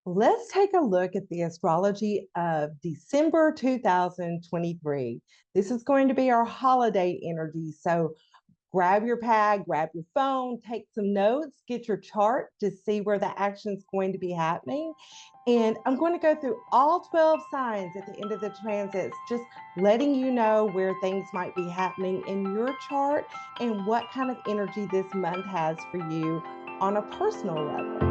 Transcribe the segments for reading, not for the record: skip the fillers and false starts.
Let's take a look at the astrology of December 2023. This is going to be our holiday energy. So grab your pad, grab your phone, take some notes, get your chart to see where the action is going to be happening. And I'm going to go through all 12 signs at the end of the transits, just letting you know where things might be happening in your chart and what kind of energy this month has for you on a personal level.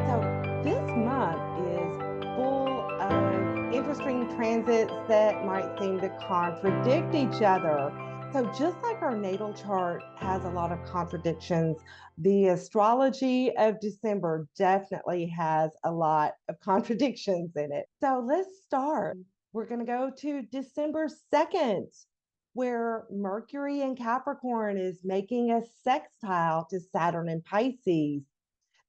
So this month is full of interesting transits that might seem to contradict each other. So just like our natal chart has a lot of contradictions, the astrology of December definitely has a lot of contradictions in it. So let's start. We're going to go to December 2nd, where Mercury in Capricorn is making a sextile to Saturn in Pisces.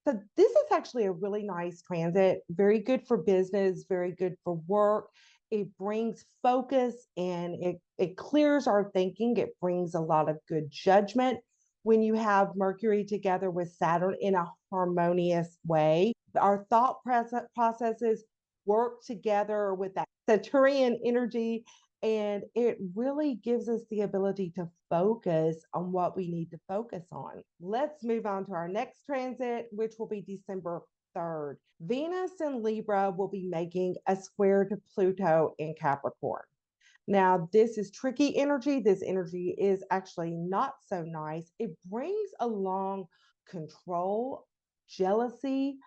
So this is actually a really nice transit, very good for business, very good for work. It brings focus and it clears our thinking. It brings a lot of good judgment when you have Mercury together with Saturn in a harmonious way. Our thought processes work together with that Saturnian energy, and it really gives us the ability to focus on what we need to focus on. Let's move on to our next transit, which will be December 3rd. Venus in Libra will be making a square to Pluto in Capricorn. Now, this is tricky energy. This energy is actually not so nice. It brings along control, jealousy,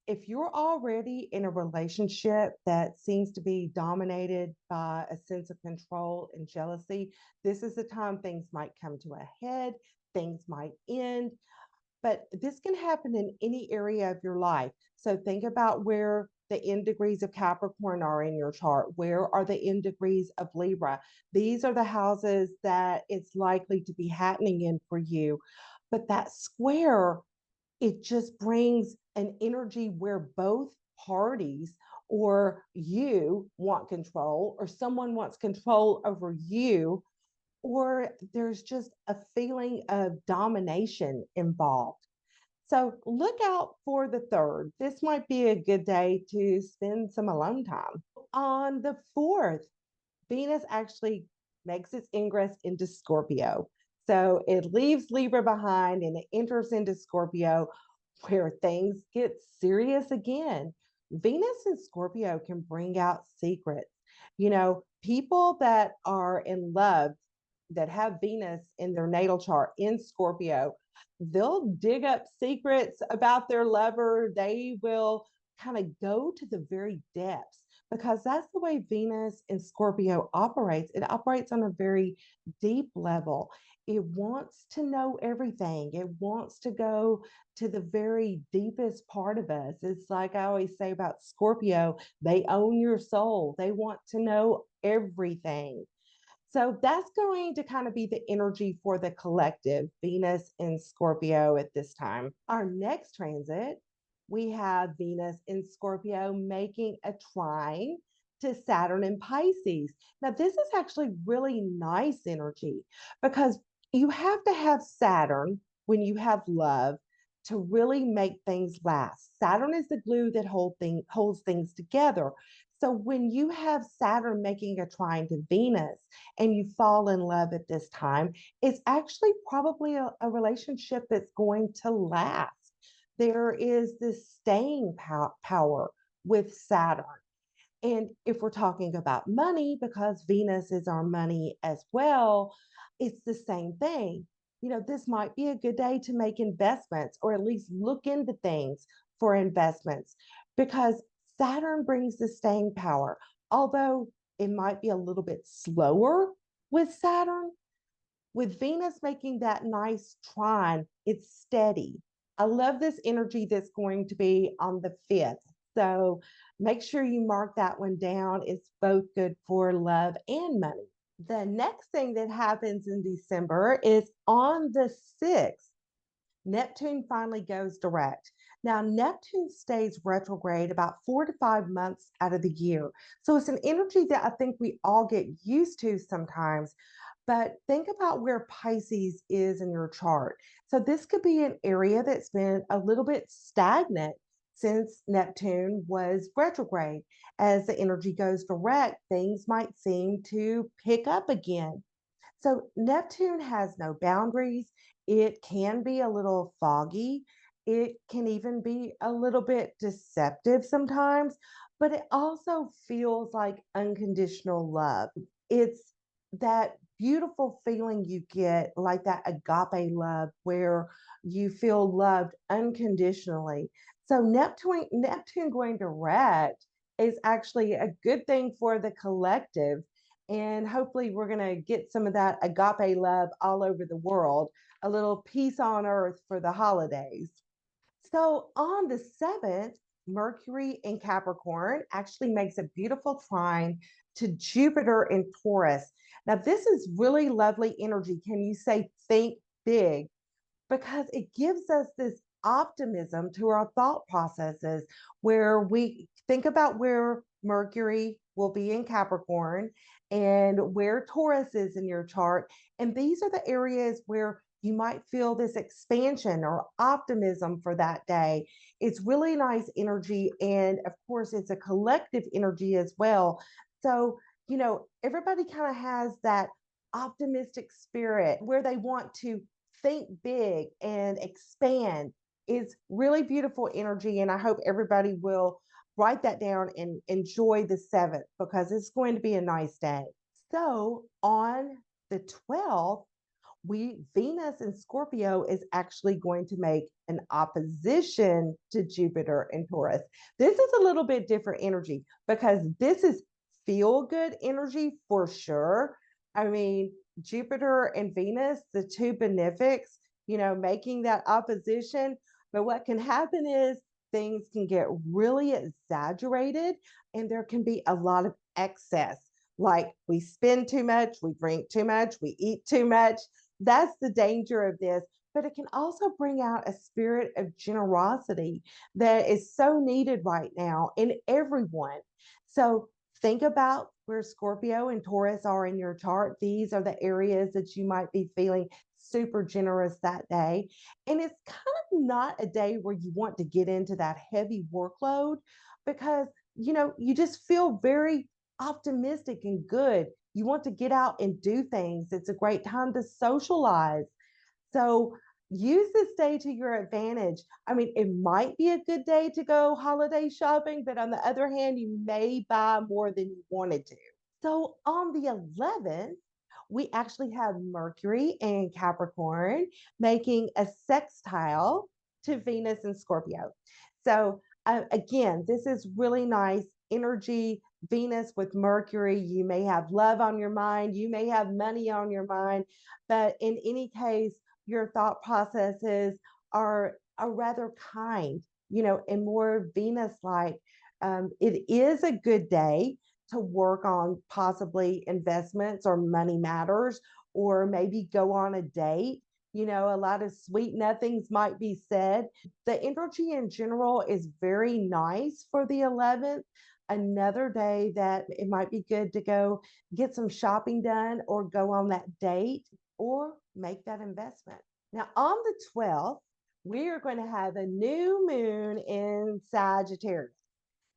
if you're already in a relationship that seems to be dominated by a sense of control and jealousy, this is the time things might come to a head, things might end, but this can happen in any area of your life. So think about where the end degrees of Capricorn are in your chart. Where are the end degrees of Libra? These are the houses that it's likely to be happening in for you. But that square, it just brings an energy where both parties or you want control or someone wants control over you, or there's just a feeling of domination involved. So look out for the 3rd. This might be a good day to spend some alone time. On the 4th, Venus actually makes its ingress into Scorpio. So it leaves Libra behind and it enters into Scorpio, where things get serious again. Venus and Scorpio can bring out secrets. People that are in love that have Venus in their natal chart in Scorpio, they'll dig up secrets about their lover. They will kind of go to the very depths because that's the way Venus in Scorpio operates. It operates on a very deep level. It wants to know everything. It wants to go to the very deepest part of us. It's like I always say about Scorpio, they own your soul. They want to know everything. So that's going to kind of be the energy for the collective, Venus in Scorpio at this time. Our next transit, we have Venus in Scorpio making a trine to Saturn in Pisces. Now, this is actually really nice energy because you have to have Saturn when you have love to really make things last. Saturn is the glue that holds things together. So when you have Saturn making a trine to Venus and you fall in love at this time, it's actually probably a relationship that's going to last. There is this staying power with Saturn. And if we're talking about money, because Venus is our money as well, it's the same thing. This might be a good day to make investments or at least look into things for investments because Saturn brings the staying power. Although it might be a little bit slower with Saturn, with Venus making that nice trine, it's steady. I love this energy that's going to be on the 5th. So make sure you mark that one down. It's both good for love and money. The next thing that happens in December is on the 6th. Neptune finally goes direct. Now, Neptune stays retrograde about 4 to 5 months out of the year. So it's an energy that I think we all get used to sometimes. But think about where Pisces is in your chart. So this could be an area that's been a little bit stagnant since Neptune was retrograde. As the energy goes direct, things might seem to pick up again. So Neptune has no boundaries. It can be a little foggy. It can even be a little bit deceptive sometimes, but it also feels like unconditional love. It's that beautiful feeling you get, like that agape love, where you feel loved unconditionally. So Neptune going direct is actually a good thing for the collective, and hopefully, we're going to get some of that agape love all over the world, a little peace on earth for the holidays. So, on the 7th, Mercury in Capricorn actually makes a beautiful trine to Jupiter in Taurus. Now, this is really lovely energy. Can you say think big? Because it gives us this optimism to our thought processes, where we think about where Mercury will be in Capricorn and where Taurus is in your chart. And these are the areas where you might feel this expansion or optimism for that day. It's really nice energy. And of course, it's a collective energy as well. So, everybody kind of has that optimistic spirit where they want to think big and expand. Is really beautiful energy. And I hope everybody will write that down and enjoy the 7th, because it's going to be a nice day. So on the 12th, Venus in Scorpio is actually going to make an opposition to Jupiter in Taurus. This is a little bit different energy, because this is feel good energy for sure. I mean, Jupiter and Venus, the two benefics, making that opposition. But what can happen is things can get really exaggerated, and there can be a lot of excess. Like we spend too much, we drink too much, we eat too much. That's the danger of this. But it can also bring out a spirit of generosity that is so needed right now in everyone. So think about where Scorpio and Taurus are in your chart. These are the areas that you might be feeling super generous that day. And it's kind of not a day where you want to get into that heavy workload, because, you just feel very optimistic and good. You want to get out and do things. It's a great time to socialize. So use this day to your advantage. I mean, it might be a good day to go holiday shopping, but on the other hand, you may buy more than you wanted to. So on the 11th, we actually have Mercury and Capricorn making a sextile to Venus and Scorpio. So again, this is really nice energy. Venus with Mercury, you may have love on your mind, you may have money on your mind, but in any case, your thought processes are rather kind, and more Venus like. It is a good day to work on possibly investments or money matters, or maybe go on a date. A lot of sweet nothings might be said. The energy in general is very nice for the 11th. Another day that it might be good to go get some shopping done, or go on that date, or make that investment. Now, on the 12th, we are going to have a new moon in Sagittarius.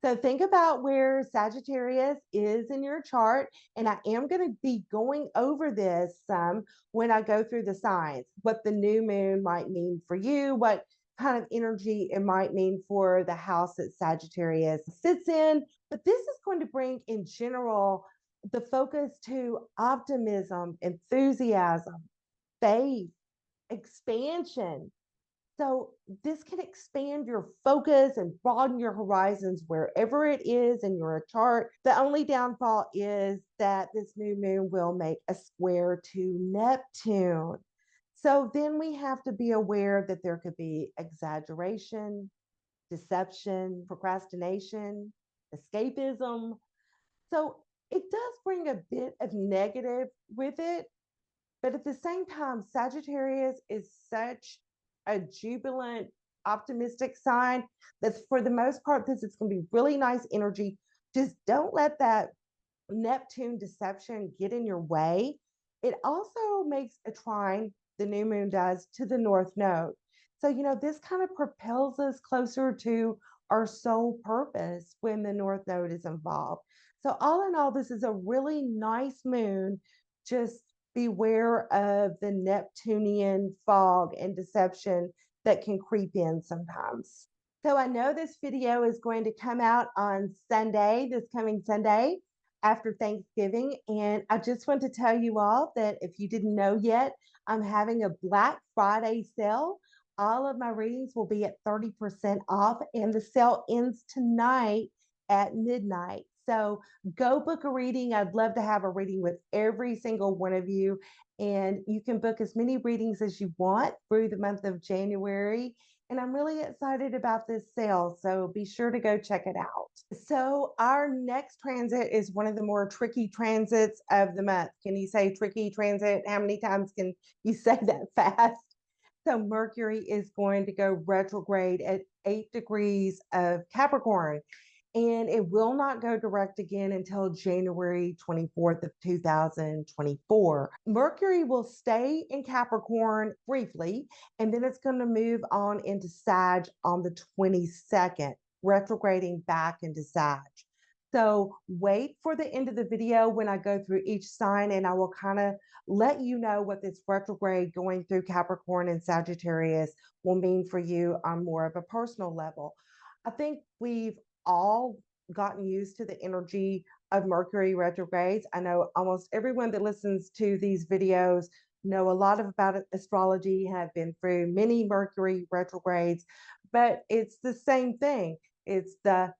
So think about where Sagittarius is in your chart. And I am going to be going over this some when I go through the signs, what the new moon might mean for you, what kind of energy it might mean for the house that Sagittarius sits in. But this is going to bring, in general, the focus to optimism, enthusiasm, faith, expansion. So this can expand your focus and broaden your horizons wherever it is in your chart. The only downfall is that this new moon will make a square to Neptune. So then we have to be aware that there could be exaggeration, deception, procrastination, escapism. So it does bring a bit of negative with it, but at the same time, Sagittarius is such a jubilant, optimistic sign that for the most part, this is going to be really nice energy. Just don't let that Neptune deception get in your way. It also makes a trine, the new moon does, to the north node. So, this kind of propels us closer to our sole purpose when the north node is involved. So, all in all, this is a really nice moon. Just beware of the Neptunian fog and deception that can creep in sometimes. So, I know this video is going to come out on Sunday, this coming Sunday after Thanksgiving. And I just want to tell you all that if you didn't know yet, I'm having a Black Friday sale. All of my readings will be at 30% off, and the sale ends tonight at midnight. So go book a reading. I'd love to have a reading with every single one of you. And you can book as many readings as you want through the month of January. And I'm really excited about this sale. So be sure to go check it out. So our next transit is one of the more tricky transits of the month. Can you say tricky transit? How many times can you say that fast? So Mercury is going to go retrograde at 8 degrees of Capricorn, and it will not go direct again until January 24th of 2024. Mercury will stay in Capricorn briefly, and then it's going to move on into Sag on the 22nd, retrograding back into Sag. So wait for the end of the video when I go through each sign, and I will kind of let you know what this retrograde going through Capricorn and Sagittarius will mean for you on more of a personal level. I think we've all gotten used to the energy of Mercury retrogrades. I know almost everyone that listens to these videos know a lot about astrology, have been through many Mercury retrogrades, but it's the same thing. It's the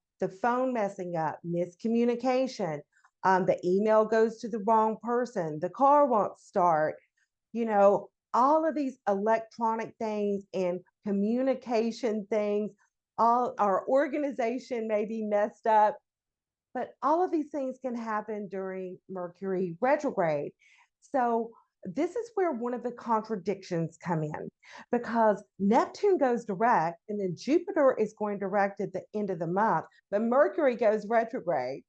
phone messing up, miscommunication, the email goes to the wrong person, the car won't start, all of these electronic things and communication things, all our organization may be messed up, but all of these things can happen during Mercury retrograde. So this is where one of the contradictions come in, because Neptune goes direct and then Jupiter is going direct at the end of the month, but Mercury goes retrograde.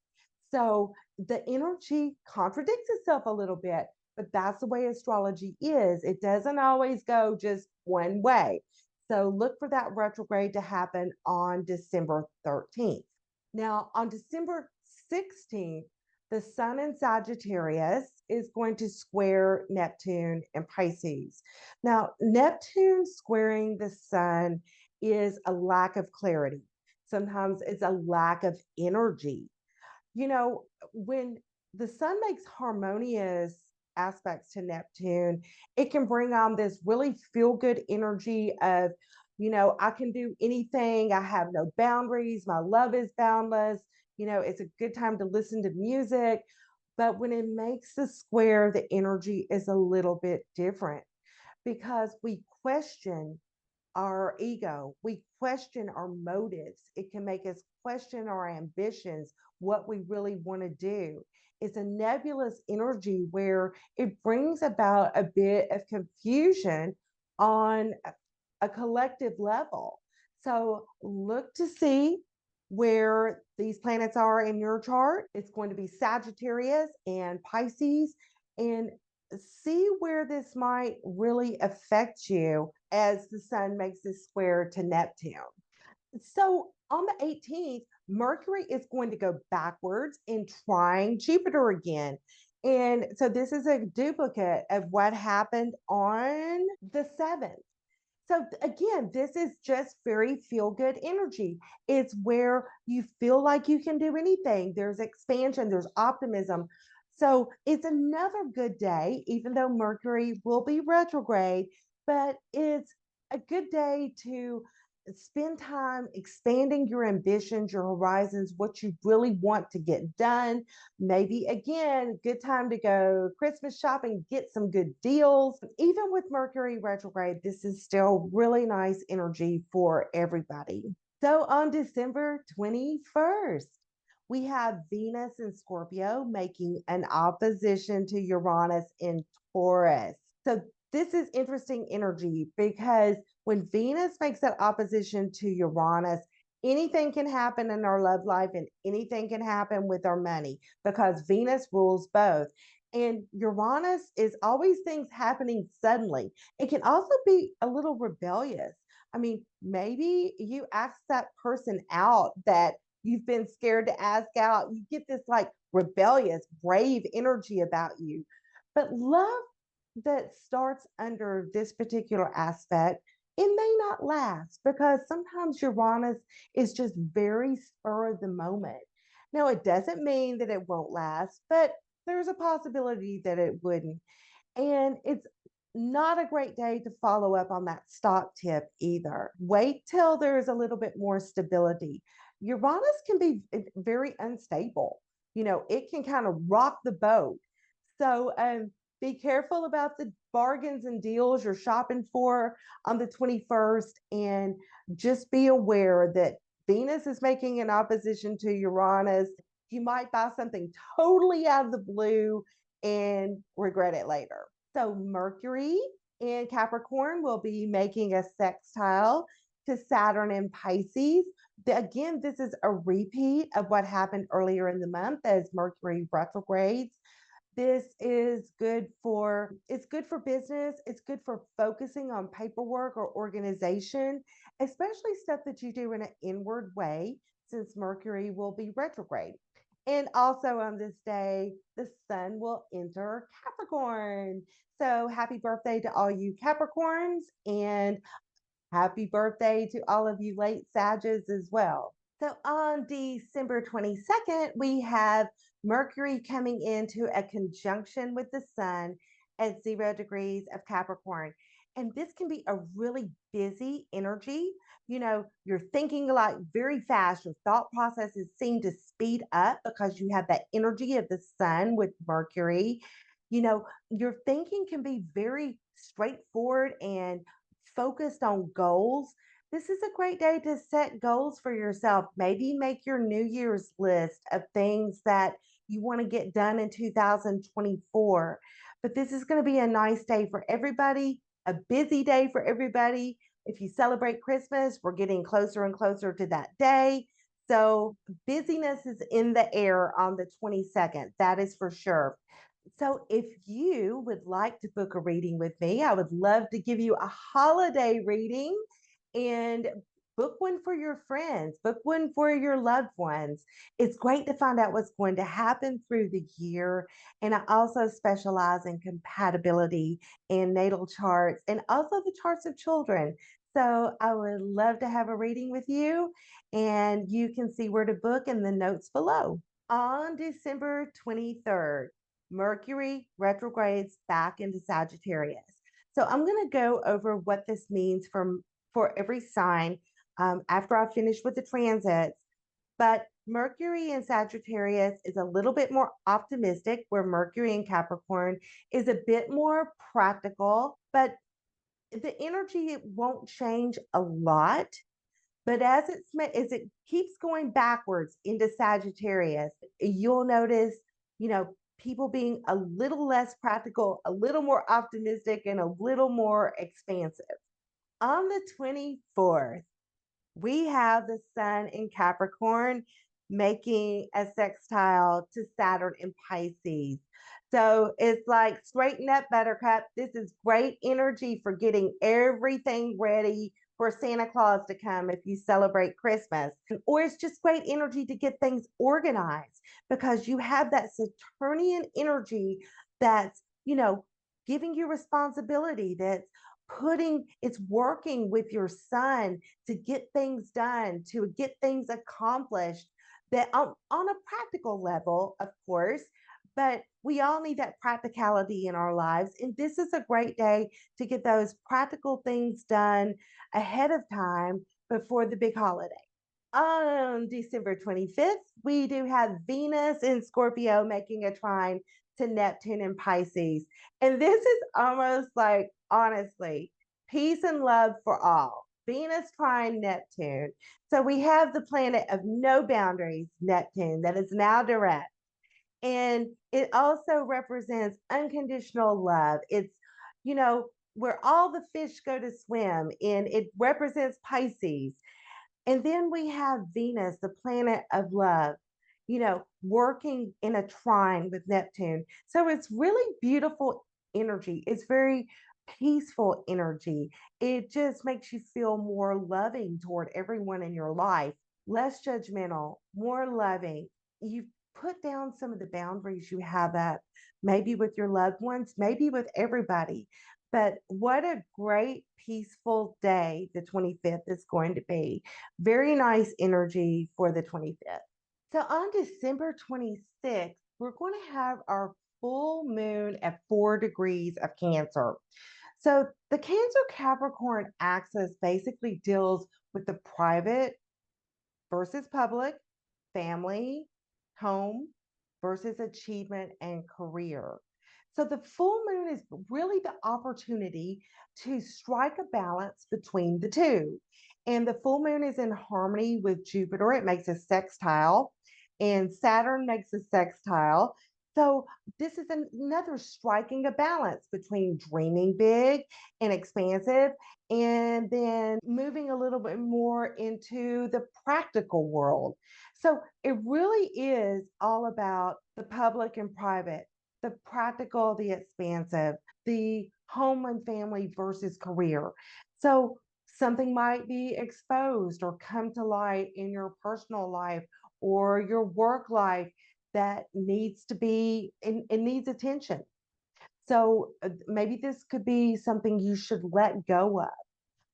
So the energy contradicts itself a little bit, but that's the way astrology is. It doesn't always go just one way. So look for that retrograde to happen on December 13th. Now, on December 16th, the Sun in Sagittarius is going to square Neptune and Pisces. Now, Neptune squaring the Sun is a lack of clarity. Sometimes it's a lack of energy. When the Sun makes harmonious aspects to Neptune, it can bring on this really feel good energy of, I can do anything. I have no boundaries. My love is boundless. It's a good time to listen to music. But when it makes the square, the energy is a little bit different because we question our ego. We question our motives. It can make us question our ambitions, what we really want to do. It's a nebulous energy where it brings about a bit of confusion on a collective level. So look to see where these planets are in your chart. It's going to be Sagittarius and Pisces, and see where this might really affect you as the Sun makes this square to Neptune. So on the 18th, Mercury is going to go backwards and trine Jupiter again. And so this is a duplicate of what happened on the 7th. So again, this is just very feel good energy. It's where you feel like you can do anything. There's expansion, there's optimism. So it's another good day, even though Mercury will be retrograde, but it's a good day to spend time expanding your ambitions, your horizons, what you really want to get done. Maybe again, good time to go Christmas shopping, get some good deals. Even with Mercury retrograde, this is still really nice energy for everybody. So on December 21st, we have Venus in Scorpio making an opposition to Uranus in Taurus. So this is interesting energy because when Venus makes that opposition to Uranus, anything can happen in our love life and anything can happen with our money because Venus rules both. And Uranus is always things happening suddenly. It can also be a little rebellious. I mean, maybe you ask that person out that you've been scared to ask out. You get this like rebellious, brave energy about you. But love that starts under this particular aspect, it may not last because sometimes Uranus is just very spur of the moment. Now, it doesn't mean that it won't last, but there's a possibility that it wouldn't. And it's not a great day to follow up on that stock tip either. Wait till there's a little bit more stability. Uranus can be very unstable. It can kind of rock the boat. So be careful about the bargains and deals you're shopping for on the 21st. And just be aware that Venus is making an opposition to Uranus. You might buy something totally out of the blue and regret it later. So Mercury in Capricorn will be making a sextile to Saturn in Pisces. Again, this is a repeat of what happened earlier in the month as Mercury retrogrades. This is good for business. It's good for focusing on paperwork or organization, especially stuff that you do in an inward way, since Mercury will be retrograde. And also on this day, the sun will enter Capricorn. So happy birthday to all you Capricorns, and happy birthday to all of you late Sages as well. So on December 22nd, we have Mercury coming into a conjunction with the sun at 0 degrees of Capricorn. And this can be a really busy energy. You're thinking like very fast. Your thought processes seem to speed up because you have that energy of the sun with Mercury. Your thinking can be very straightforward and focused on goals. This is a great day to set goals for yourself. Maybe make your New Year's list of things that you want to get done in 2024. But this is going to be a nice day for everybody, a busy day for everybody. If you celebrate Christmas, we're getting closer and closer to that day. So busyness is in the air on the 22nd. That is for sure. So, if you would like to book a reading with me, I would love to give you a holiday reading and book one for your friends, book one for your loved ones. It's great to find out what's going to happen through the year. And I also specialize in compatibility and natal charts and also the charts of children. So, I would love to have a reading with you, and you can see where to book in the notes below. On December 23rd, Mercury retrogrades back into Sagittarius. So I'm going to go over what this means for every sign after I finish with the transits. But Mercury in Sagittarius is a little bit more optimistic, where Mercury in Capricorn is a bit more practical, but the energy won't change a lot. But as it keeps going backwards into Sagittarius, you'll notice, people being a little less practical, a little more optimistic, and a little more expansive. On the 24th, we have the sun in Capricorn making a sextile to Saturn in Pisces. So it's like straighten up, Buttercup. This is great energy for getting everything ready for Santa Claus to come if you celebrate Christmas. Or it's just great energy to get things organized because you have that Saturnian energy that's, giving you responsibility, that's it's working with your sun to get things done, to get things accomplished, that on a practical level, of course, but we all need that practicality in our lives. And this is a great day to get those practical things done ahead of time before the big holiday. On December 25th, we do have Venus in Scorpio making a trine to Neptune in Pisces. And this is almost like, honestly, peace and love for all. Venus trine Neptune. So we have the planet of no boundaries, Neptune, that is now direct. And it also represents unconditional love. It's, where all the fish go to swim, and it represents Pisces. And then we have Venus, the planet of love. working in a trine with Neptune. So it's really beautiful energy. It's very peaceful energy. It just makes you feel more loving toward everyone in your life, less judgmental, more loving. You put down some of the boundaries you have up, maybe with your loved ones, maybe with everybody. But what a great, peaceful day the 25th is going to be. Very nice energy for the 25th. So on December 26th, we're going to have our full moon at 4 degrees of Cancer. So the Cancer Capricorn axis basically deals with the private versus public, family, home versus achievement and career. So the full moon is really the opportunity to strike a balance between the two. And the full moon is in harmony with Jupiter. It makes a sextile, and Saturn makes a sextile. So this is another striking a balance between dreaming big and expansive, and then moving a little bit more into the practical world. So it really is all about the public and private, the practical, the expansive, the home and family versus career. So something might be exposed or come to light in your personal life or your work life that needs to be, it needs attention. So maybe this could be something you should let go of.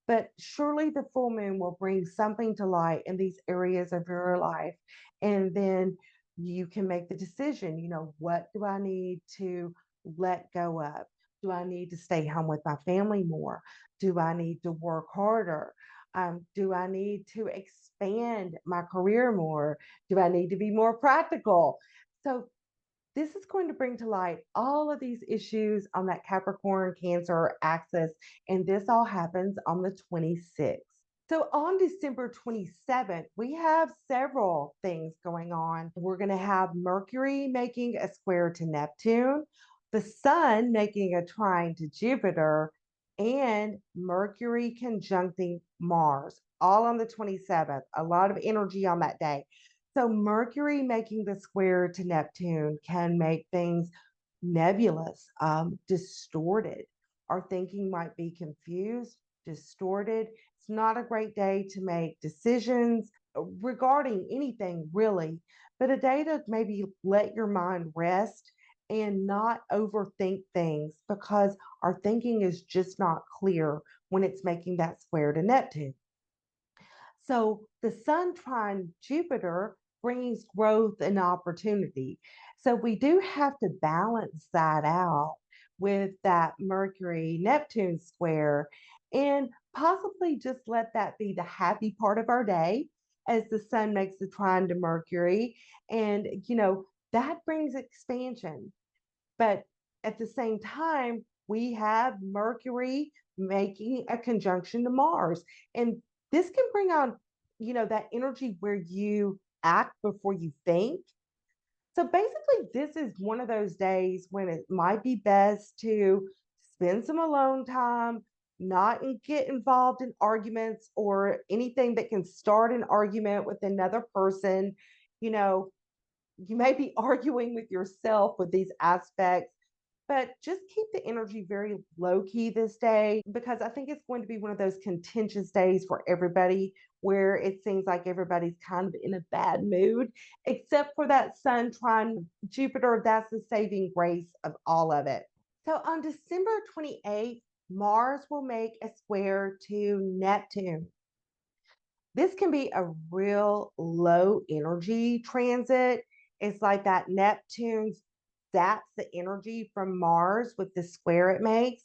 But surely the full moon will bring something to light in these areas of your life. And then you can make the decision, what do I need to let go of? Do I need to stay home with my family more? Do I need to work harder? Do I need to expand my career more? Do I need to be more practical? So this is going to bring to light all of these issues on that Capricorn Cancer axis, and this all happens on the 26th. So on December 27th, we have several things going on. We're going to have Mercury making a square to Neptune, the Sun making a trine to Jupiter, and Mercury conjuncting Mars, all on the 27th. A lot of energy on that day. So Mercury making the square to Neptune can make things nebulous, distorted. Our thinking might be confused, distorted. It's not a great day to make decisions regarding anything really, but a day to maybe let your mind rest and not overthink things because our thinking is just not clear when it's making that square to Neptune. So the Sun trine Jupiter brings growth and opportunity. So we do have to balance that out with that Mercury Neptune square and possibly just let that be the happy part of our day as the Sun makes the trine to Mercury. And, that brings expansion. But at the same time, we have Mercury making a conjunction to Mars. And this can bring on, that energy where you act before you think. So basically, this is one of those days when it might be best to spend some alone time, not get involved in arguments or anything that can start an argument with another person. You know, you may be arguing with yourself with these aspects, but just keep the energy very low key this day because I think it's going to be one of those contentious days for everybody where it seems like everybody's kind of in a bad mood, except for that Sun trine Jupiter. That's the saving grace of all of it. So on December 28th, Mars will make a square to Neptune. This can be a real low energy transit. It's like that Neptune zaps the energy from Mars with the square it makes.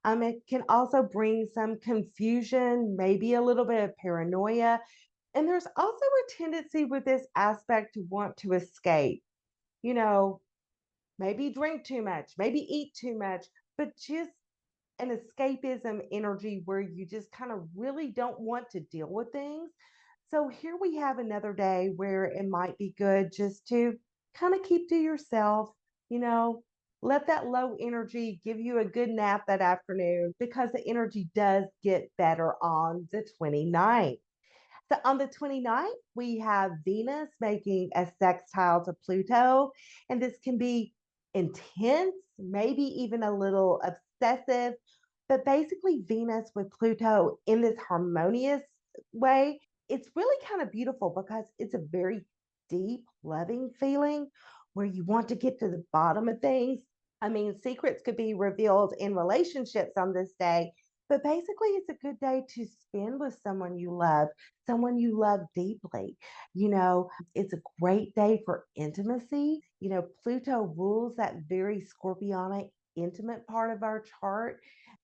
It can also bring some confusion, maybe a little bit of paranoia. And there's also a tendency with this aspect to want to escape. You know, maybe drink too much, maybe eat too much, but just an escapism energy where you just kind of really don't want to deal with things. So here we have another day where it might be good just to kind of keep to yourself, you know, let that low energy give you a good nap that afternoon because the energy does get better on the 29th. So on the 29th, we have Venus making a sextile to Pluto, and this can be intense, maybe even a little obsessive. But basically, Venus with Pluto in this harmonious way, it's really kind of beautiful because it's a very deep, loving feeling where you want to get to the bottom of things. I mean, secrets could be revealed in relationships on this day, but basically, it's a good day to spend with someone you love deeply. It's a great day for intimacy. Pluto rules that very scorpionic, intimate part of our chart.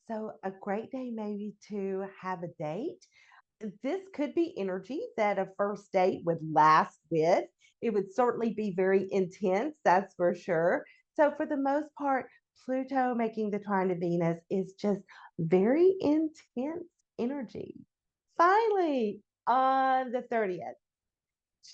So, a great day maybe to have a date. This could be energy that a first date would last with. It would certainly be very intense, that's for sure. So, for the most part, Pluto making the trine to Venus is just very intense energy. Finally, on the 30th,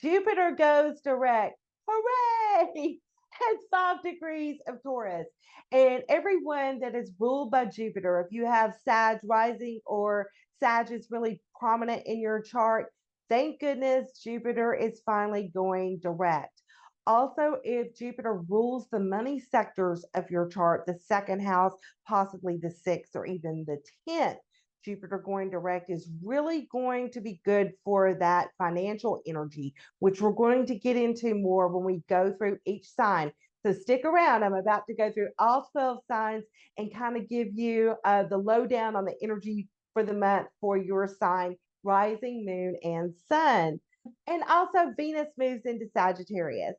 Jupiter goes direct. Hooray! At 5 degrees of Taurus. And everyone that is ruled by Jupiter, if you have Sag rising or Sag is really prominent in your chart, thank goodness Jupiter is finally going direct. Also, if Jupiter rules the money sectors of your chart, the second house, possibly the sixth or even the 10th, Jupiter going direct is really going to be good for that financial energy, which we're going to get into more when we go through each sign. So stick around. I'm about to go through all 12 signs and kind of give you the lowdown on the energy for the month for your sign, rising, moon, and sun. And also, Venus moves into Sagittarius.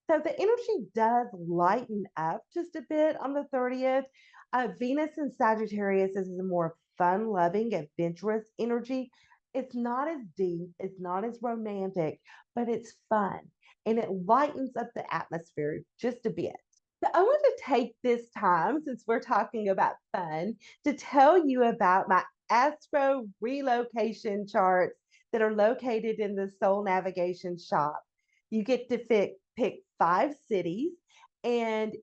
So the energy does lighten up just a bit on the 30th. Venus in Sagittarius is a more fun loving, adventurous energy. It's not as deep, it's not as romantic, but it's fun and it lightens up the atmosphere just a bit. So I want to take this time, since we're talking about fun, to tell you about my Astro relocation charts that are located in the Soul Navigation shop. You get to pick 5 cities, and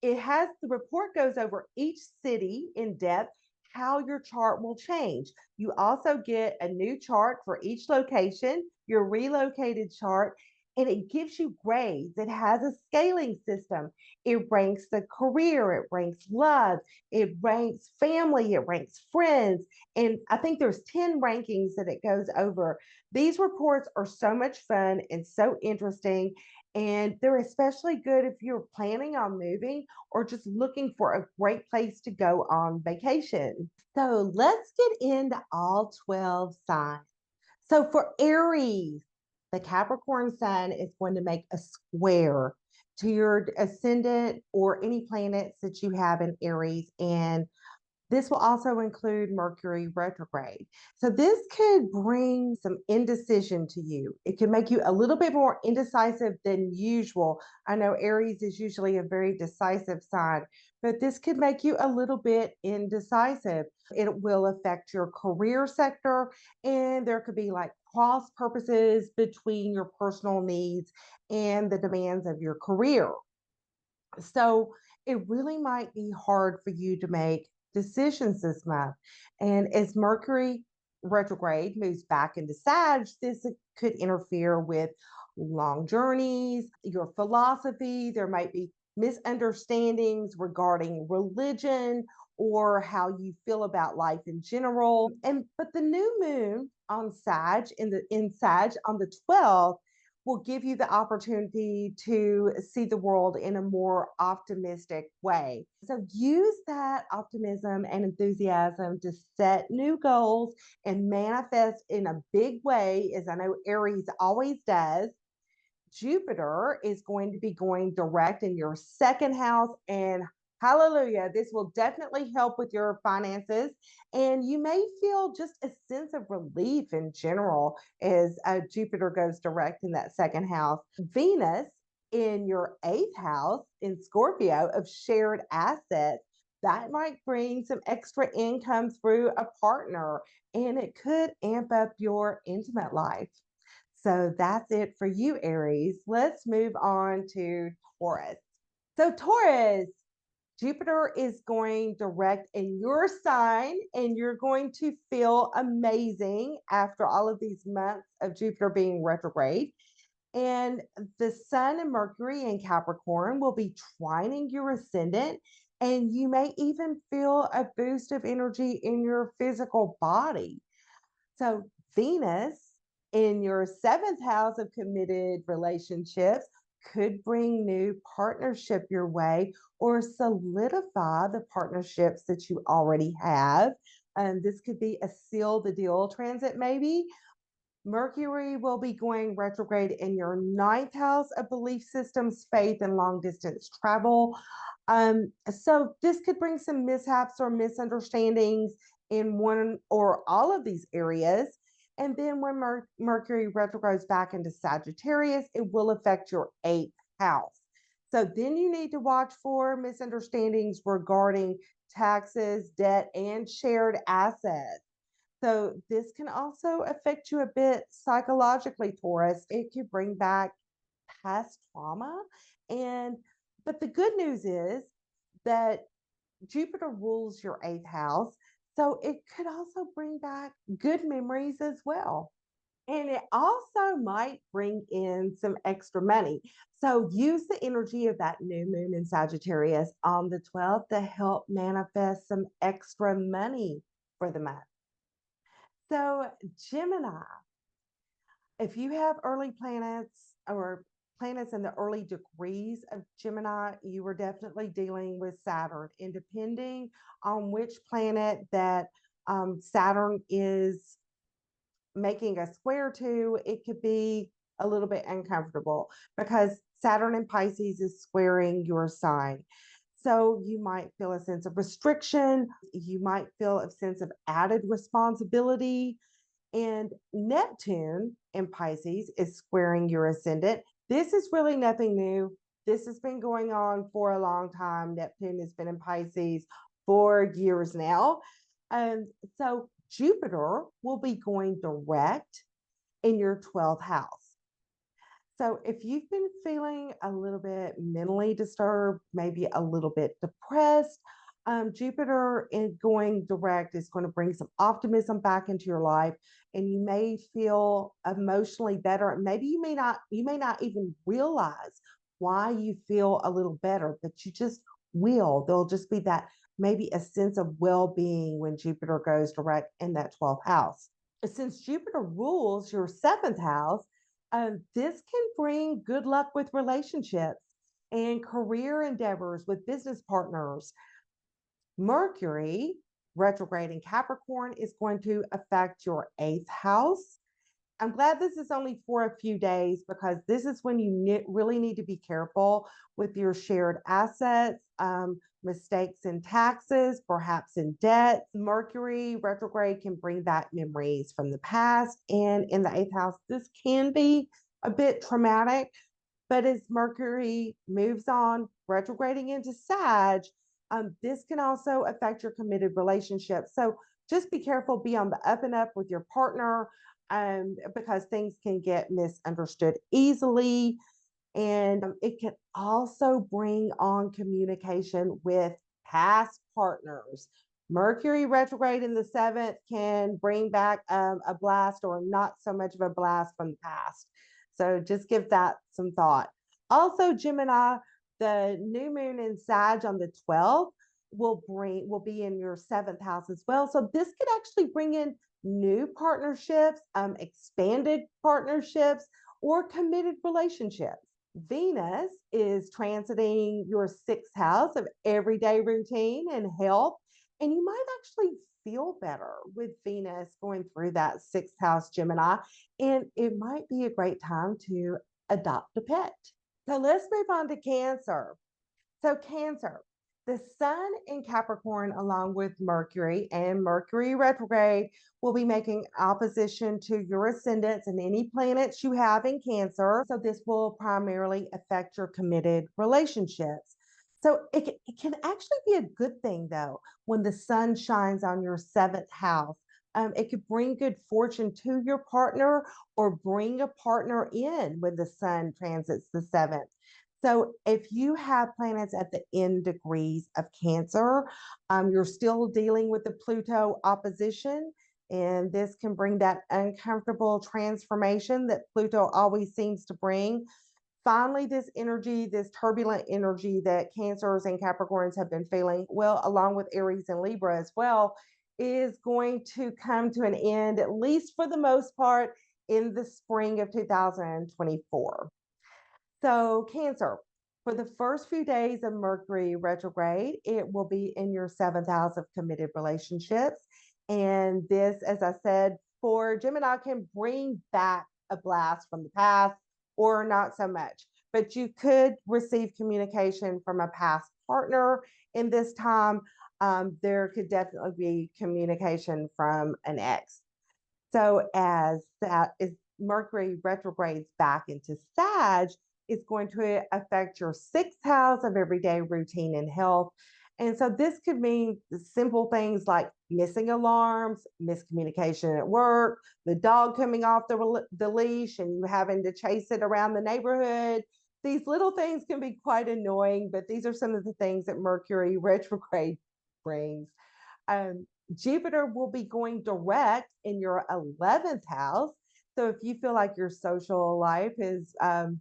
the report goes over each city in depth, how your chart will change. You also get a new chart for each location, your relocated chart, and it gives you grades. It has a scaling system. It ranks the career, it ranks love, it ranks family, it ranks friends. And I think there's 10 rankings that it goes over. These reports are so much fun and so interesting. And they're especially good if you're planning on moving or just looking for a great place to go on vacation. So let's get into all 12 signs. So for Aries, the Capricorn sign is going to make a square to your ascendant or any planets that you have in Aries. And this will also include Mercury retrograde. So this could bring some indecision to you. It can make you a little bit more indecisive than usual. I know Aries is usually a very decisive sign, but this could make you a little bit indecisive. It will affect your career sector, and there could be like cross purposes between your personal needs and the demands of your career. So it really might be hard for you to make decisions this month. And as Mercury retrograde moves back into Sag, this could interfere with long journeys, your philosophy. There might be misunderstandings regarding religion or how you feel about life in general. And but the new moon on Sag in Sag on the 12th will give you the opportunity to see the world in a more optimistic way. So use that optimism and enthusiasm to set new goals and manifest in a big way, as I know Aries always does. Jupiter is going to be going direct in your second house, and hallelujah, this will definitely help with your finances. And you may feel just a sense of relief in general as Jupiter goes direct in that second house. Venus in your eighth house in Scorpio of shared assets, that might bring some extra income through a partner, and it could amp up your intimate life. So that's it for you, Aries. Let's move on to Taurus. So, Taurus, Jupiter is going direct in your sign, and you're going to feel amazing after all of these months of Jupiter being retrograde. And the Sun and Mercury in Capricorn will be trining your ascendant, and you may even feel a boost of energy in your physical body. So, Venus in your seventh house of committed relationships could bring new partnership your way or solidify the partnerships that you already have. And this could be a seal the deal transit, maybe. Mercury will be going retrograde in your ninth house of belief systems, faith, and long distance travel. So this could bring some mishaps or misunderstandings in one or all of these areas. And then when Mercury retrogrades back into Sagittarius, it will affect your eighth house. So then you need to watch for misunderstandings regarding taxes, debt, and shared assets. So this can also affect you a bit psychologically, Taurus. It could bring back past trauma. And but the good news is that Jupiter rules your eighth house. So it could also bring back good memories as well. And it also might bring in some extra money. So use the energy of that new moon in Sagittarius on the 12th to help manifest some extra money for the month. So, Gemini, if you have early planets or planets in the early degrees of Gemini, you are definitely dealing with Saturn. And depending on which planet that Saturn is making a square to, it could be a little bit uncomfortable because Saturn in Pisces is squaring your sign. So you might feel a sense of restriction. You might feel a sense of added responsibility. And Neptune in Pisces is squaring your ascendant. This is really nothing new. This has been going on for a long time. Neptune has been in Pisces for years now. And so Jupiter will be going direct in your 12th house. So if you've been feeling a little bit mentally disturbed, maybe a little bit depressed, Jupiter in going direct is going to bring some optimism back into your life, and you may feel emotionally better. Maybe you may not even realize why you feel a little better, but you just will. There'll just be that maybe a sense of well-being when Jupiter goes direct in that 12th house. Since Jupiter rules your seventh house, this can bring good luck with relationships and career endeavors with business partners. Mercury retrograde in Capricorn is going to affect your eighth house. I'm glad this is only for a few days because this is when you really need to be careful with your shared assets, mistakes in taxes, perhaps in debt. Mercury retrograde can bring back memories from the past. And in the eighth house, this can be a bit traumatic. But as Mercury moves on, retrograding into Sag, this can also affect your committed relationships. So just be careful, be on the up and up with your partner because things can get misunderstood easily. And it can also bring on communication with past partners. Mercury retrograde in the seventh can bring back a blast or not so much of a blast from the past. So just give that some thought. Also, Gemini, the new moon in Sag on the 12th will be in your seventh house as well. So this could actually bring in new partnerships, expanded partnerships, or committed relationships. Venus is transiting your sixth house of everyday routine and health. And you might actually feel better with Venus going through that sixth house, Gemini. And it might be a great time to adopt a pet. So let's move on to Cancer. So, Cancer, the Sun in Capricorn, along with Mercury and Mercury retrograde, will be making opposition to your ascendants and any planets you have in Cancer. So, this will primarily affect your committed relationships. So, it can actually be a good thing, though, when the Sun shines on your seventh house. It could bring good fortune to your partner or bring a partner in when the Sun transits the seventh. So if you have planets at the end degrees of Cancer, you're still dealing with the Pluto opposition. And this can bring that uncomfortable transformation that Pluto always seems to bring. Finally, this energy, this turbulent energy that Cancers and Capricorns have been feeling, well, along with Aries and Libra as well, is going to come to an end, at least for the most part, in the spring of 2024. So, Cancer, for the first few days of Mercury retrograde, it will be in your seventh house of committed relationships. And this, as I said, for Gemini, can bring back a blast from the past or not so much. But you could receive communication from a past partner in this time. There could definitely be communication from an ex. So as that is Mercury retrogrades back into Sag, it's going to affect your sixth house of everyday routine and health. And so this could mean simple things like missing alarms, miscommunication at work, the dog coming off the leash and you having to chase it around the neighborhood. These little things can be quite annoying, but these are some of the things that Mercury retrograde brings. Jupiter will be going direct in your 11th house. So if you feel like your social life has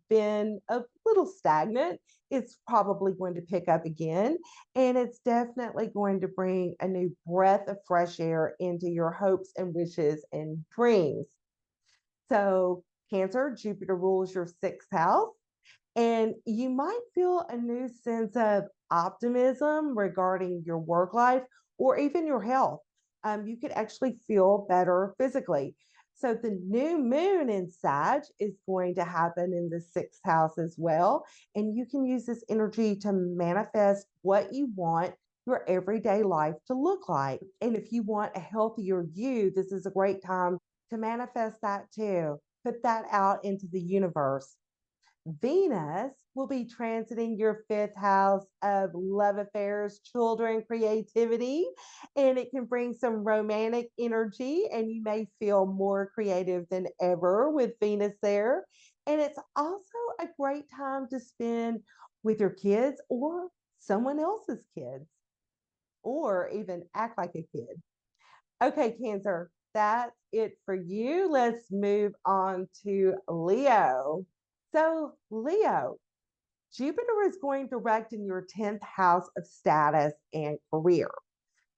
been a little stagnant, it's probably going to pick up again. And it's definitely going to bring a new breath of fresh air into your hopes and wishes and dreams. So, Cancer, Jupiter rules your sixth house. And you might feel a new sense of optimism regarding your work life or even your health. You could actually feel better physically. So, the new moon in Sag is going to happen in the sixth house as well. And you can use this energy to manifest what you want your everyday life to look like. And if you want a healthier you, this is a great time to manifest that too. Put that out into the universe. Venus will be transiting your fifth house of love affairs, children, creativity, and it can bring some romantic energy, and you may feel more creative than ever with Venus there. And it's also a great time to spend with your kids or someone else's kids, or even act like a kid. Okay, Cancer, that's it for you. Let's move on to Leo. So, Leo, Jupiter is going direct in your 10th house of status and career.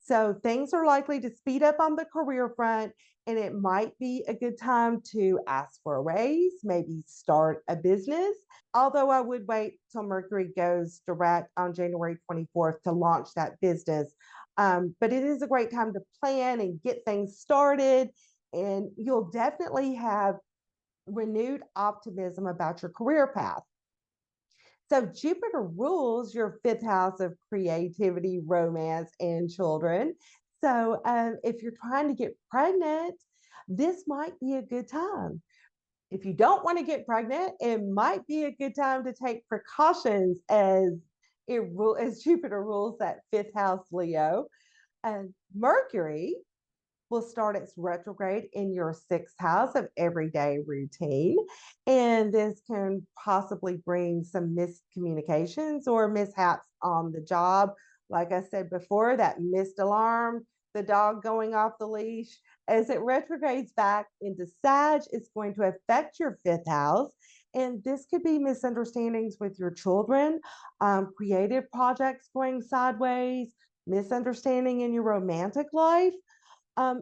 So, things are likely to speed up on the career front, and it might be a good time to ask for a raise, maybe start a business. Although I would wait till Mercury goes direct on January 24th to launch that business. But it is a great time to plan and get things started, and you'll definitely have renewed optimism about your career path. So Jupiter rules your fifth house of creativity, romance, and children. So if you're trying to get pregnant, this might be a good time. If you don't want to get pregnant, it might be a good time to take precautions as Jupiter rules that fifth house, Leo. And Mercury will start its retrograde in your sixth house of everyday routine. And this can possibly bring some miscommunications or mishaps on the job. Like I said before, that missed alarm, the dog going off the leash. As it retrogrades back into Sag, it's going to affect your fifth house. And this could be misunderstandings with your children, creative projects going sideways, misunderstanding in your romantic life.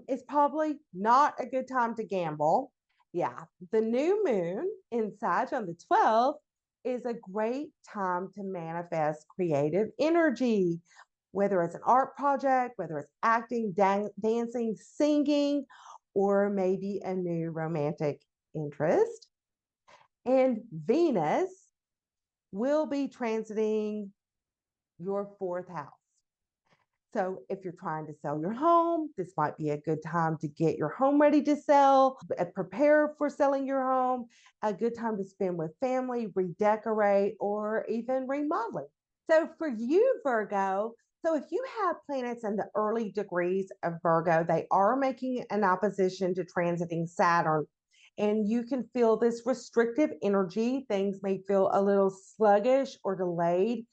It's probably not a good time to gamble. Yeah, the new moon in Sag on the 12th is a great time to manifest creative energy, whether it's an art project, whether it's acting, dancing, singing, or maybe a new romantic interest. And Venus will be transiting your fourth house. So if you're trying to sell your home, this might be a good time to get your home ready to sell, prepare for selling your home, a good time to spend with family, redecorate, or even remodeling. So for you, Virgo, so if you have planets in the early degrees of Virgo, they are making an opposition to transiting Saturn. and you can feel this restrictive energy. Things may feel a little sluggish or delayed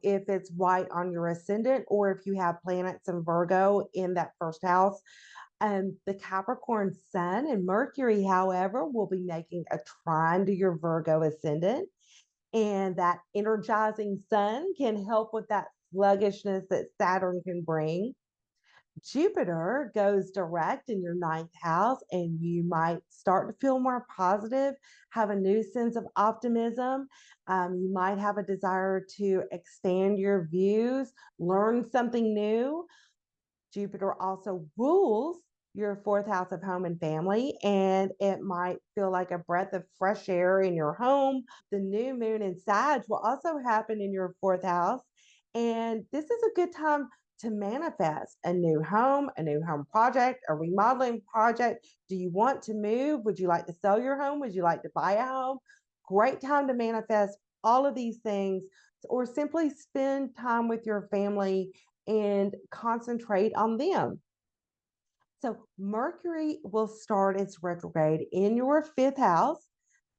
if it's right on your ascendant, or if you have planets in Virgo in that first house. And the Capricorn Sun and Mercury, however, will be making a trine to your Virgo ascendant. And that energizing sun can help with that sluggishness that Saturn can bring. Jupiter goes direct in your ninth house, and you might start to feel more positive, have a new sense of optimism. You might have a desire to expand your views, learn something new. Jupiter also rules your fourth house of home and family, and it might feel like a breath of fresh air in your home. The new moon in Sag will also happen in your fourth house, and this is a good time to manifest a new home project, a remodeling project. Do you want to move? Would you like to sell your home? Would you like to buy a home? Great time to manifest all of these things, or simply spend time with your family and concentrate on them. So Mercury will start its retrograde in your fifth house.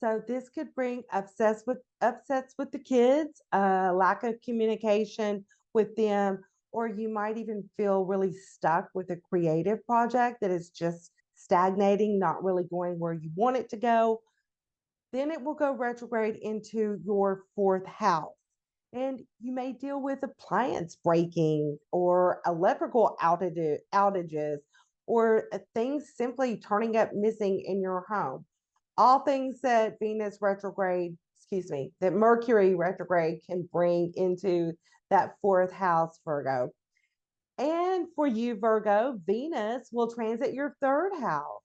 So this could bring upsets with the kids, lack of communication with them, or you might even feel really stuck with a creative project that is just stagnating, not really going where you want it to go. Then it will go retrograde into your fourth house. And you may deal with appliance breaking or electrical outages, or things simply turning up missing in your home. All things that that Mercury retrograde can bring into that fourth house, Virgo. And for you, Virgo, Venus will transit your third house.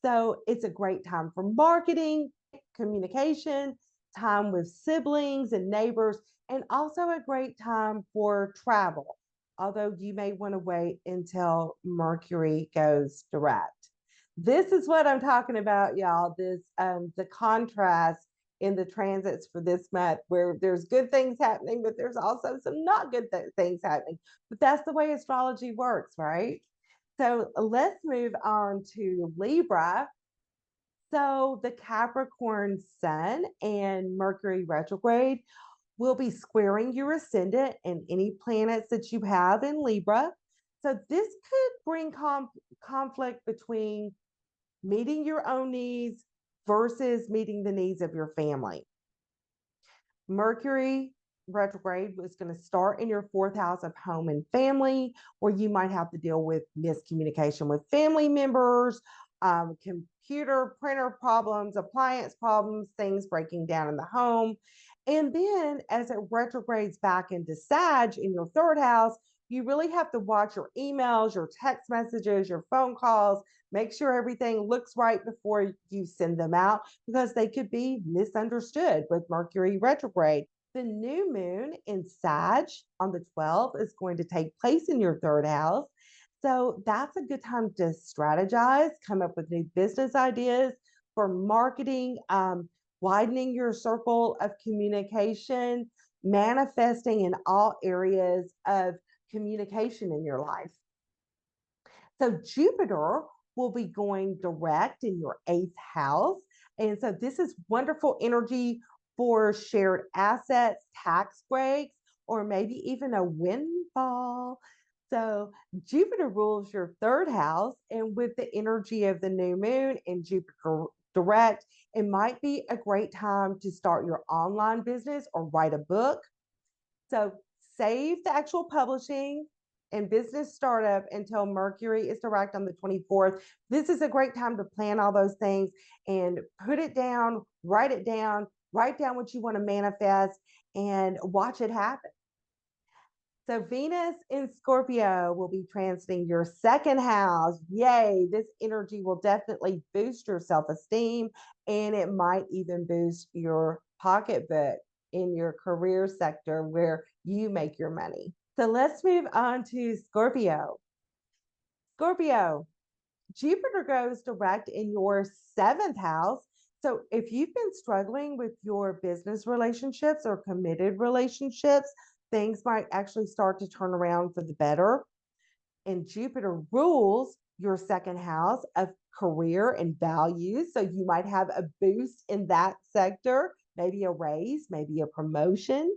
So it's a great time for marketing, communication, time with siblings and neighbors, and also a great time for travel. Although you may want to wait until Mercury goes direct. This is what I'm talking about, y'all. The contrast in the transits for this month, where there's good things happening, but there's also some not good things happening. But that's the way astrology works, right? So let's move on to Libra. So the Capricorn Sun and Mercury retrograde will be squaring your ascendant and any planets that you have in Libra. So this could bring conflict between meeting your own needs versus meeting the needs of your family. Mercury retrograde is going to start in your fourth house of home and family, where you might have to deal with miscommunication with family members, computer printer problems, appliance problems, things breaking down in the home. And then as it retrogrades back into Sag in your third house, you really have to watch your emails, your text messages, your phone calls, make sure everything looks right before you send them out, because they could be misunderstood with Mercury retrograde. The new moon in Sag on the 12th is going to take place in your third house. So that's a good time to strategize, come up with new business ideas for marketing, widening your circle of communication, manifesting in all areas of communication in your life. So Jupiter will be going direct in your eighth house. And so this is wonderful energy for shared assets, tax breaks, or maybe even a windfall. So Jupiter rules your third house, and with the energy of the new moon and Jupiter direct, it might be a great time to start your online business or write a book. So save the actual publishing and business startup until Mercury is direct on the 24th. This is a great time to plan all those things and put it down, write down what you want to manifest, and watch it happen. So Venus in Scorpio will be transiting your second house. Yay, this energy will definitely boost your self-esteem, and it might even boost your pocketbook in your career sector where you make your money. So let's move on to Scorpio. Scorpio, Jupiter goes direct in your seventh house. So if you've been struggling with your business relationships or committed relationships, things might actually start to turn around for the better. And Jupiter rules your second house of career and values. So you might have a boost in that sector, maybe a raise, maybe a promotion.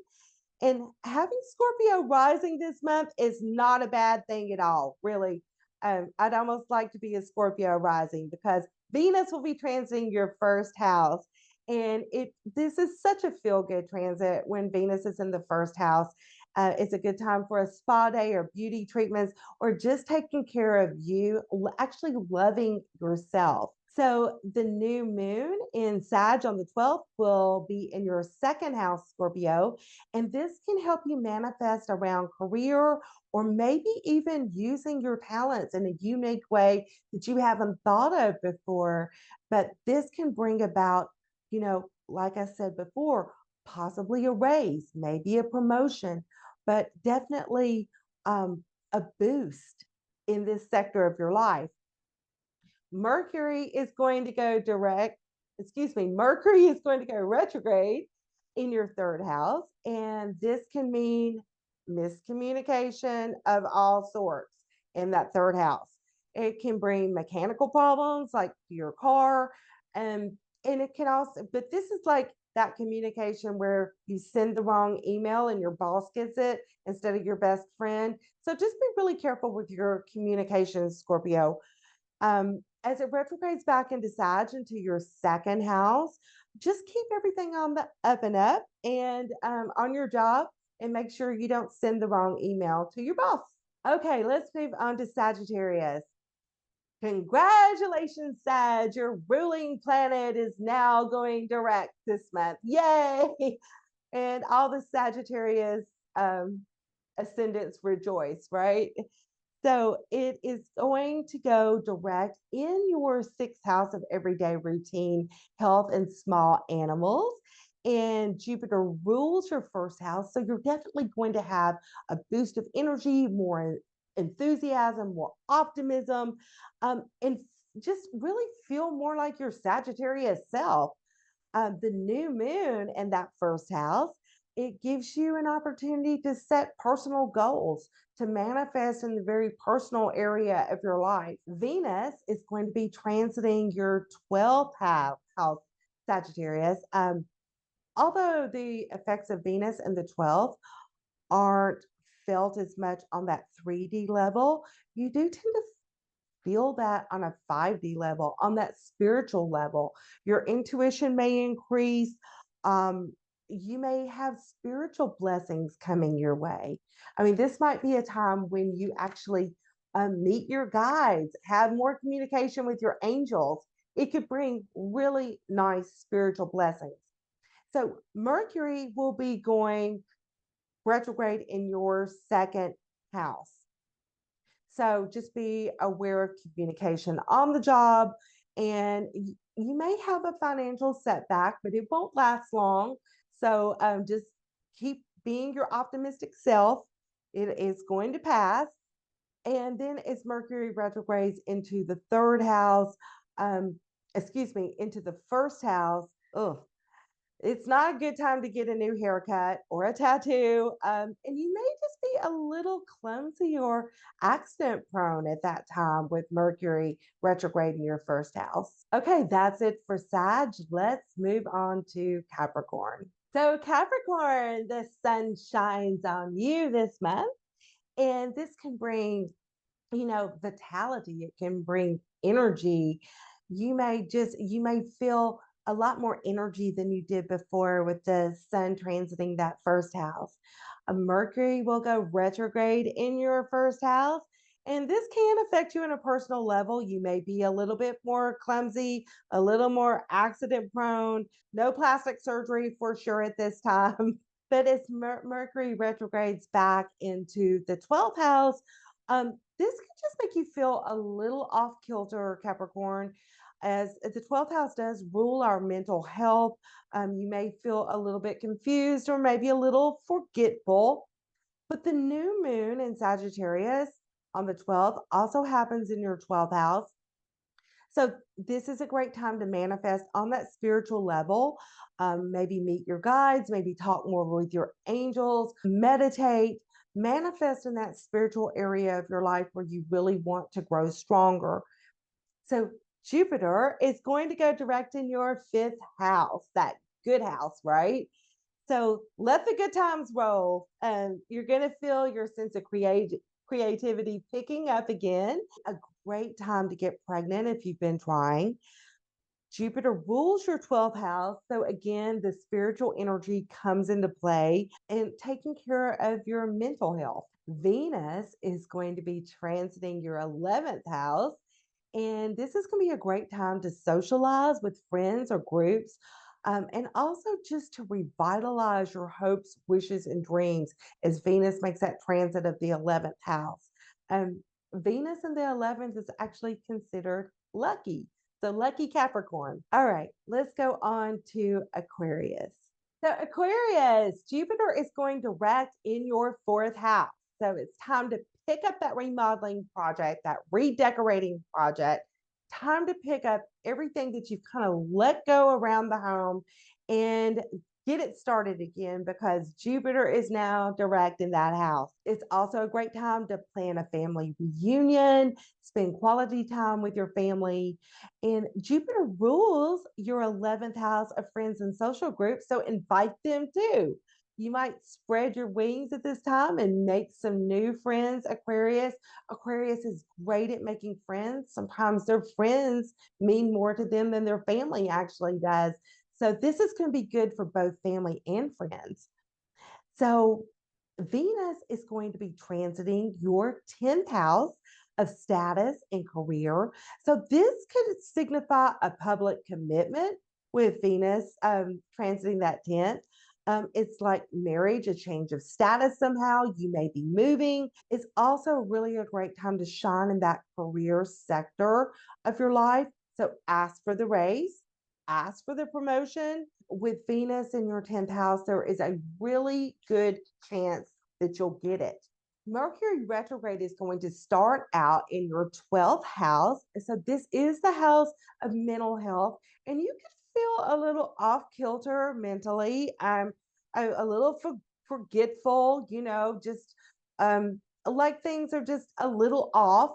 And having Scorpio rising this month is not a bad thing at all, really. I'd almost like to be a Scorpio rising because Venus will be transiting your first house. And this is such a feel good transit when Venus is in the first house. It's a good time for a spa day or beauty treatments or just taking care of you, actually loving yourself. So the new moon in Sag on the 12th will be in your second house, Scorpio, and this can help you manifest around career or maybe even using your talents in a unique way that you haven't thought of before. But this can bring about, like I said before, possibly a raise, maybe a promotion, but definitely a boost in this sector of your life. Mercury is going to go Mercury is going to go retrograde in your third house. And this can mean miscommunication of all sorts in that third house. It can bring mechanical problems like your car. And it can also, but this is like that communication where you send the wrong email and your boss gets it instead of your best friend. So just be really careful with your communications, Scorpio. As it retrogrades back into Sag into your second house, just keep everything on the up and up and on your job and make sure you don't send the wrong email to your boss. Okay, let's move on to Sagittarius. Congratulations, Sag. Your ruling planet is now going direct this month. Yay! And all the Sagittarius ascendants rejoice, right? So it is going to go direct in your sixth house of everyday routine, health, and small animals. And Jupiter rules your first house. So you're definitely going to have a boost of energy, more enthusiasm, more optimism, and just really feel more like your Sagittarius self. The new moon in that first house, it gives you an opportunity to set personal goals, to manifest in the very personal area of your life. Venus is going to be transiting your 12th house, Sagittarius. Although the effects of Venus in the 12th aren't felt as much on that 3D level, you do tend to feel that on a 5D level, on that spiritual level. Your intuition may increase. You may have spiritual blessings coming your way. I mean, this might be a time when you actually meet your guides, have more communication with your angels. It could bring really nice spiritual blessings. So, Mercury will be going retrograde in your second house. So just be aware of communication on the job, and you may have a financial setback, but it won't last long. So just keep being your optimistic self. It is going to pass. And then as Mercury retrogrades into the third house, into the first house, it's not a good time to get a new haircut or a tattoo. And you may just be a little clumsy or accident prone at that time with Mercury retrograde in your first house. Okay, that's it for Sag. Let's move on to Capricorn. So, Capricorn, the sun shines on you this month, and this can bring, vitality. It can bring energy. You may feel a lot more energy than you did before with the sun transiting that first house. A Mercury will go retrograde in your first house, and this can affect you on a personal level. You may be a little bit more clumsy, a little more accident prone, no plastic surgery for sure at this time. But as Mercury retrogrades back into the 12th house, this can just make you feel a little off kilter, Capricorn, as the 12th house does rule our mental health. You may feel a little bit confused or maybe a little forgetful. But the new moon in Sagittarius on the 12th also happens in your 12th house. So this is a great time to manifest on that spiritual level. Maybe meet your guides, maybe talk more with your angels, meditate, manifest in that spiritual area of your life where you really want to grow stronger. So Jupiter is going to go direct in your fifth house, that good house, right? So let the good times roll. And you're going to feel your sense of creativity picking up again. A great time to get pregnant if you've been trying. Jupiter rules your 12th house. So, again, the spiritual energy comes into play and taking care of your mental health. Venus is going to be transiting your 11th house. And this is going to be a great time to socialize with friends or groups, and also just to revitalize your hopes, wishes, and dreams as Venus makes that transit of the 11th house. Venus in the 11th is actually considered lucky. So, lucky Capricorn. All right, let's go on to Aquarius. So, Aquarius, Jupiter is going direct in your fourth house. So, it's time to pick up that remodeling project, that redecorating project. Time to pick up everything that you've kind of let go around the home and get it started again because Jupiter is now direct in that house. It's also a great time to plan a family reunion, spend quality time with your family. And Jupiter rules your 11th house of friends and social groups, so invite them too. You might spread your wings at this time and make some new friends, Aquarius. Aquarius is great at making friends. Sometimes their friends mean more to them than their family actually does. So this is going to be good for both family and friends. So Venus is going to be transiting your 10th house of status and career. So this could signify a public commitment with Venus transiting that 10th. It's like marriage, a change of status somehow. You may be moving. It's also really a great time to shine in that career sector of your life. So ask for the raise, ask for the promotion. With Venus in your 10th house, there is a really good chance that you'll get it. Mercury retrograde is going to start out in your 12th house. So, this is the house of mental health, and you could feel a little off kilter mentally, a little forgetful, just like things are just a little off.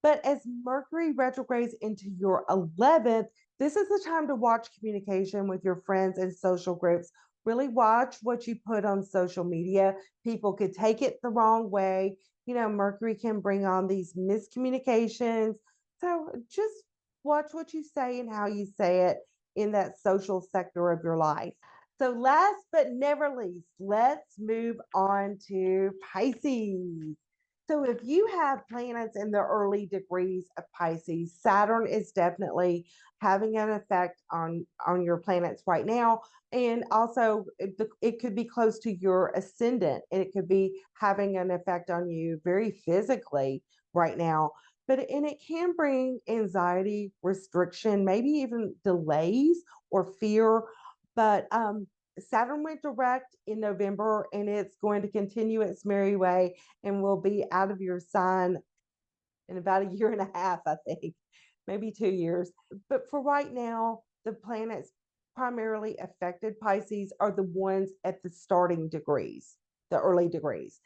But as Mercury retrogrades into your 11th, this is the time to watch communication with your friends and social groups. Really watch what you put on social media. People could take it the wrong way. Mercury can bring on these miscommunications. So just watch what you say and how you say it in that social sector of your life. So, last but never least, let's move on to Pisces. So if you have planets in the early degrees of Pisces, Saturn is definitely having an effect on your planets right now. And also it could be close to your ascendant and it could be having an effect on you very physically right now. And it can bring anxiety, restriction, maybe even delays or fear. But Saturn went direct in November and it's going to continue its merry way and will be out of your sign in about a year and a half, I think, maybe 2 years. But for right now, the planets primarily affected Pisces are the ones at the starting degrees, the early degrees.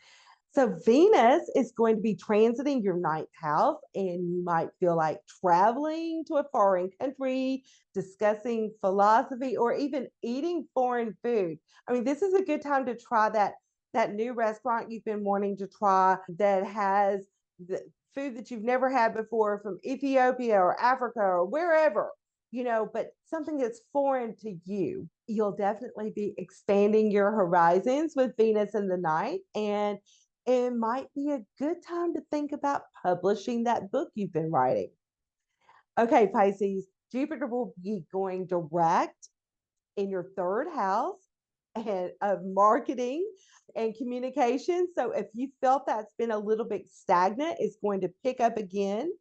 So Venus is going to be transiting your ninth house, and you might feel like traveling to a foreign country, discussing philosophy, or even eating foreign food. I mean, this is a good time to try that new restaurant you've been wanting to try that has the food that you've never had before from Ethiopia or Africa or wherever, but something that's foreign to you. You'll definitely be expanding your horizons with Venus in the night, and it might be a good time to think about publishing that book you've been writing. Okay, Pisces, Jupiter will be going direct in your third house and of marketing and communication. So if you felt that's been a little bit stagnant, it's going to pick up again.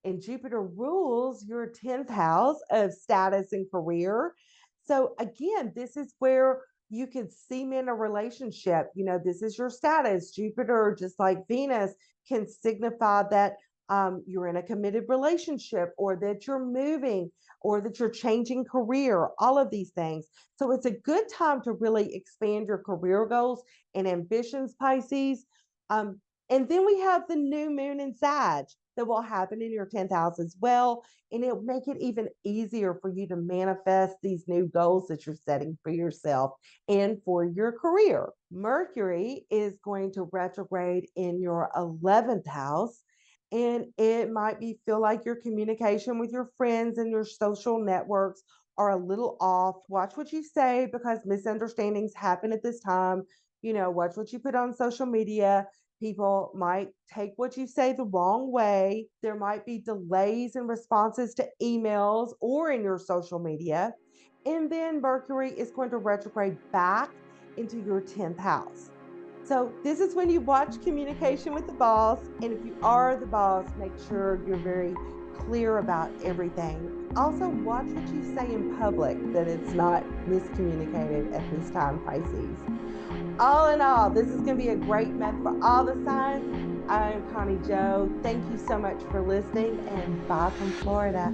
And Jupiter rules your 10th house of status and career. So again, this is where you could cement a relationship. This is your status. Jupiter, just like Venus, can signify that you're in a committed relationship or that you're moving or that you're changing career, all of these things. So it's a good time to really expand your career goals and ambitions, Pisces. Um, and then we have the new moon in Sag that will happen in your 10th house as well. And it'll make it even easier for you to manifest these new goals that you're setting for yourself and for your career. Mercury is going to retrograde in your 11th house. And it might be feel like your communication with your friends and your social networks are a little off. Watch what you say because misunderstandings happen at this time. Watch what you put on social media. People might take what you say the wrong way. There might be delays in responses to emails or in your social media. And then Mercury is going to retrograde back into your 10th house. So, this is when you watch communication with the boss. And if you are the boss, make sure you're very clear about everything. Also, watch what you say in public, that it's not miscommunicated at this time, Pisces. All in all, this is going to be a great month for all the signs. I'm Connie Joe. Thank you so much for listening, and bye from Florida.